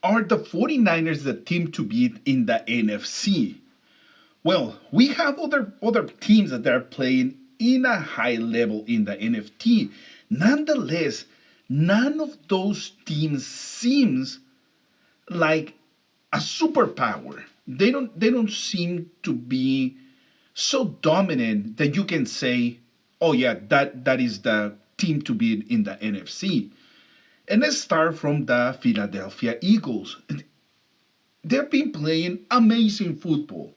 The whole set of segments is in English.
Are the 49ers the team to beat in the NFC? Well, we have other teams that are playing in a high level in the NFT. Nonetheless, none of those teams seems like a superpower. They don't seem to be so dominant that you can say, oh yeah, that is the team to beat in the NFC. And let's start from the Philadelphia Eagles. They've been playing amazing football.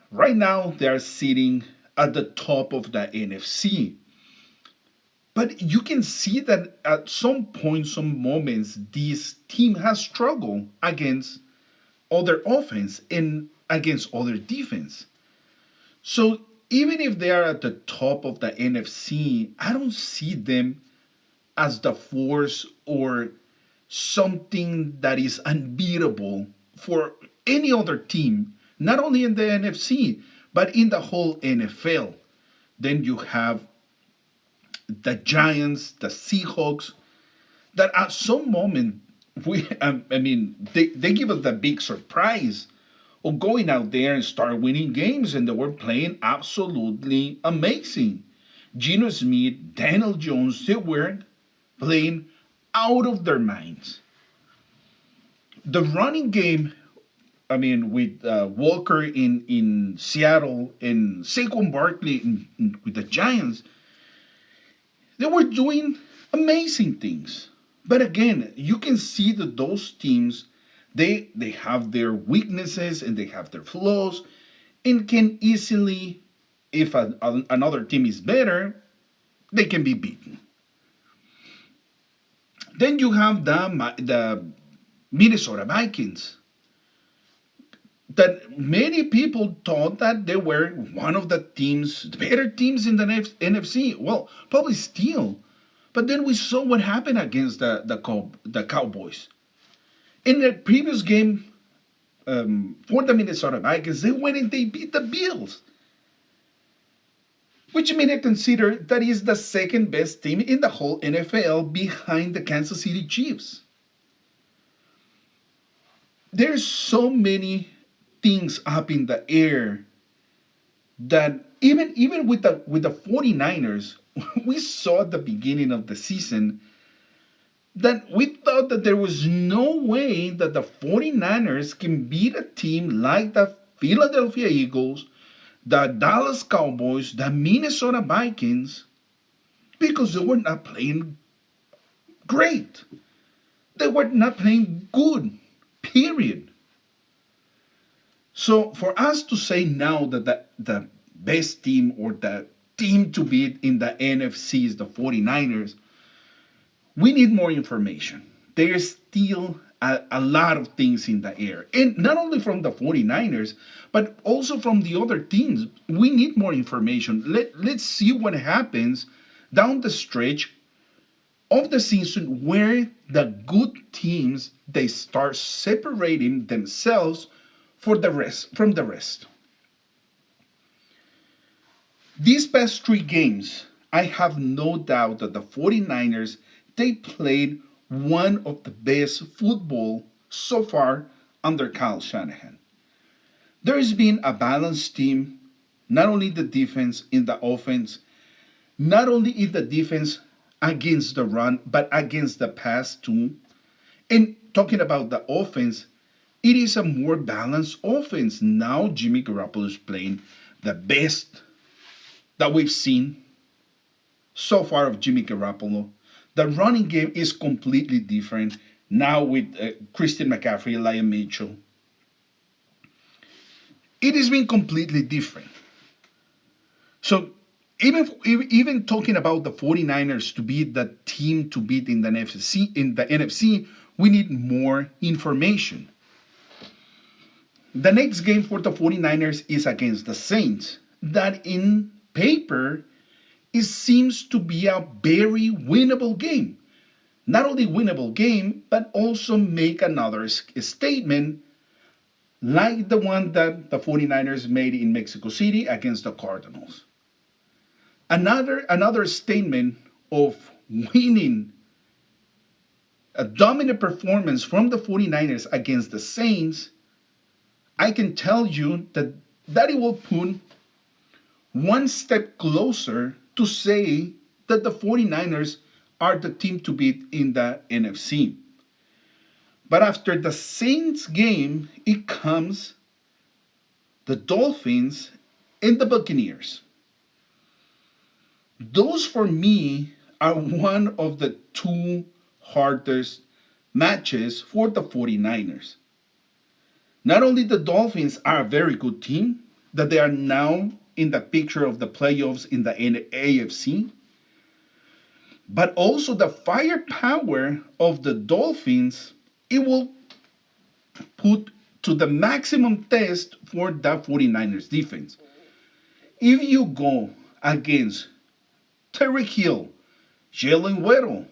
Right now, they are sitting at the top of the NFC. But you can see that at some point, some moments, this team has struggled against other offense and against other defense. So even if they are at the top of the NFC, I don't see them as the force or something that is unbeatable for any other team, not only in the NFC, but in the whole NFL. Then you have the Giants, the Seahawks, that at some moment, they give us the big surprise of going out there and start winning games, and they were playing absolutely amazing. Geno Smith, Daniel Jones, they were playing out of their minds. The running game, with Walker in Seattle and Saquon Barkley with the Giants, they were doing amazing things. But again, you can see that those teams, they have their weaknesses and they have their flaws, and can easily, if another team is better, they can be beaten. Then you have the Minnesota Vikings, that many people thought that they were one of the teams, the better teams in the NFC. Well, probably still. But then we saw what happened against the Cowboys. In the previous game, for the Minnesota Vikings, they went and they beat the Bills, which many consider that is the second best team in the whole NFL behind the Kansas City Chiefs. There's so many things up in the air that even with the 49ers, we saw at the beginning of the season that we thought that there was no way that the 49ers can beat a team like the Philadelphia Eagles, the Dallas Cowboys, the Minnesota Vikings, because they were not playing great. They were not playing good, period. So for us to say now that the best team or the team to beat in the NFC is the 49ers, we need more information. There's still a lot of things in the air. And not only from the 49ers, but also from the other teams. We need more information. Let's see what happens down the stretch of the season where the good teams they start separating themselves for the rest from the rest. These past three games, I have no doubt that the 49ers they played one of the best football so far under Kyle Shanahan. There has been a balanced team, not only the defense in the offense, not only in the defense against the run, but against the pass too. And talking about the offense, it is a more balanced offense. Now Jimmy Garoppolo is playing the best that we've seen so far of Jimmy Garoppolo. The running game is completely different now with Christian McCaffrey, Elijah Mitchell. It has been completely different. So even talking about the 49ers to be the team to beat in the NFC, we need more information. The next game for the 49ers is against the Saints. That in paper it seems to be a very winnable game. Not only winnable game, but also make another statement like the one that the 49ers made in Mexico City against the Cardinals. Another statement of winning a dominant performance from the 49ers against the Saints, I can tell you that it will put one step closer to say that the 49ers are the team to beat in the NFC. But after the Saints game, it comes the Dolphins and the Buccaneers. Those for me are one of the two hardest matches for the 49ers. Not only the Dolphins are a very good team, that they are now in the picture of the playoffs in the AFC, but also the firepower of the Dolphins, it will put to the maximum test for the 49ers defense. If you go against Terry Hill, Jalen Waddle,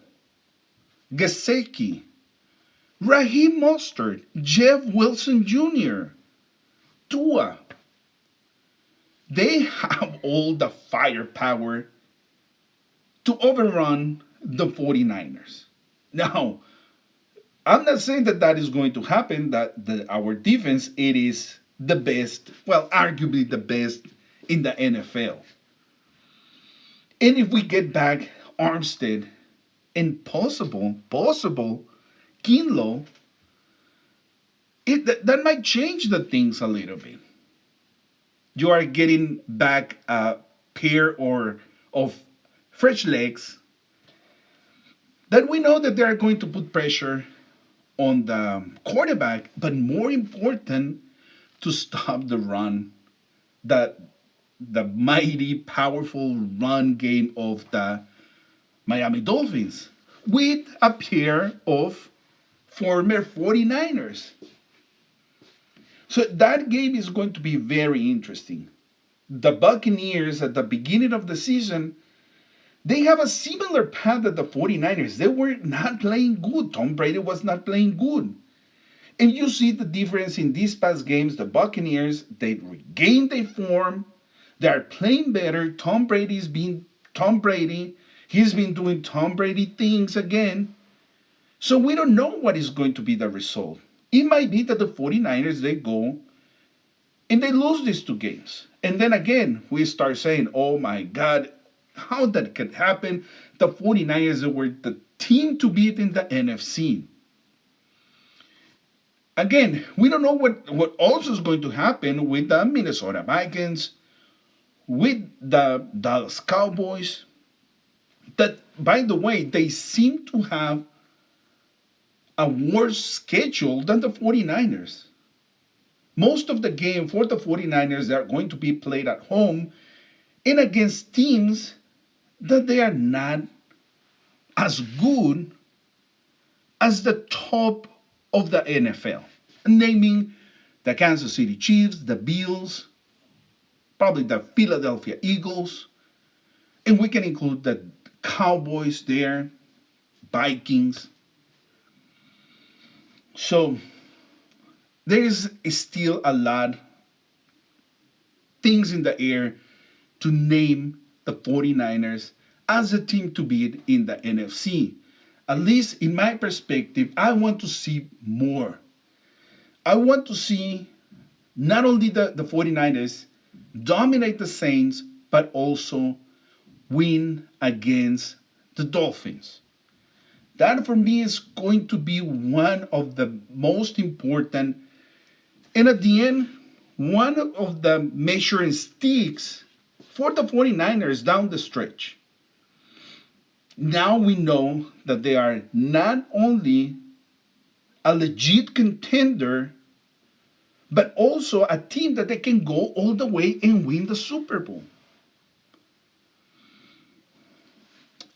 Gesicki, Raheem Mostert, Jeff Wilson Jr., Tua, they have all the firepower to overrun the 49ers. Now, I'm not saying that that is going to happen, that our defense, it is the best, well, arguably the best in the NFL. And if we get back Armstead and possible Kinlo, that might change the things a little bit. You are getting back a pair of fresh legs that we know that they are going to put pressure on the quarterback, but more important, to stop the run, that the mighty, powerful run game of the Miami Dolphins with a pair of former 49ers. So that game is going to be very interesting. The Buccaneers at the beginning of the season, they have a similar path that the 49ers. They were not playing good. Tom Brady was not playing good. And you see the difference in these past games. The Buccaneers, they regained their form. They are playing better. Tom Brady's been Tom Brady. He's been doing Tom Brady things again. So we don't know what is going to be the result. It might be that the 49ers, they go and they lose these two games. And then again, we start saying, oh my God, how that could happen? The 49ers were the team to beat in the NFC. Again, we don't know what also is going to happen with the Minnesota Vikings, with the Dallas Cowboys. That, by the way, they seem to have a worse schedule than the 49ers. Most of the game for the 49ers are going to be played at home and against teams that they are not as good as the top of the NFL, naming the Kansas City Chiefs, the Bills, probably the Philadelphia Eagles, and we can include the Cowboys there, Vikings. So there is still a lot things in the air to name the 49ers as a team to beat in the NFC. At least in my perspective, I want to see more. I want to see not only the 49ers dominate the Saints, but also win against the Dolphins. That for me is going to be one of the most important, and at the end, one of the measuring sticks for the 49ers down the stretch. Now we know that they are not only a legit contender, but also a team that they can go all the way and win the Super Bowl.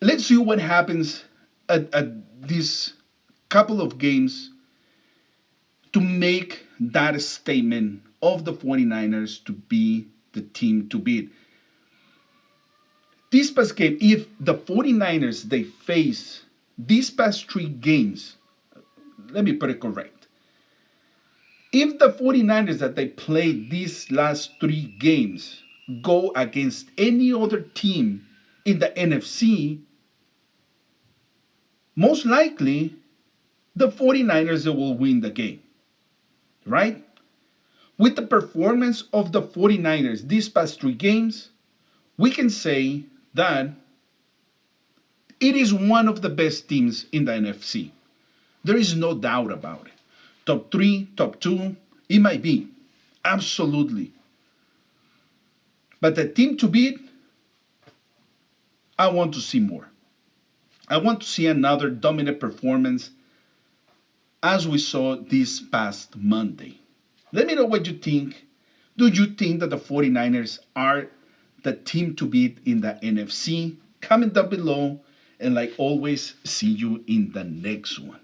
Let's see what happens at these couple of games to make that statement of the 49ers to be the team to beat. This past game, if the 49ers, they face these past three games, let me put it correct. If the 49ers that they played these last three games go against any other team in the NFC, most likely the 49ers will win the game, right? With the performance of the 49ers these past 3 games, we can say that it is one of the best teams in the NFC. There is no doubt about it. Top 3, top 2, it might be. Absolutely. But the team to beat, I want to see more. I want to see another dominant performance as we saw this past Monday. Let me know what you think. Do you think that the 49ers are the team to beat in the NFC? Comment down below. And like always, see you in the next one.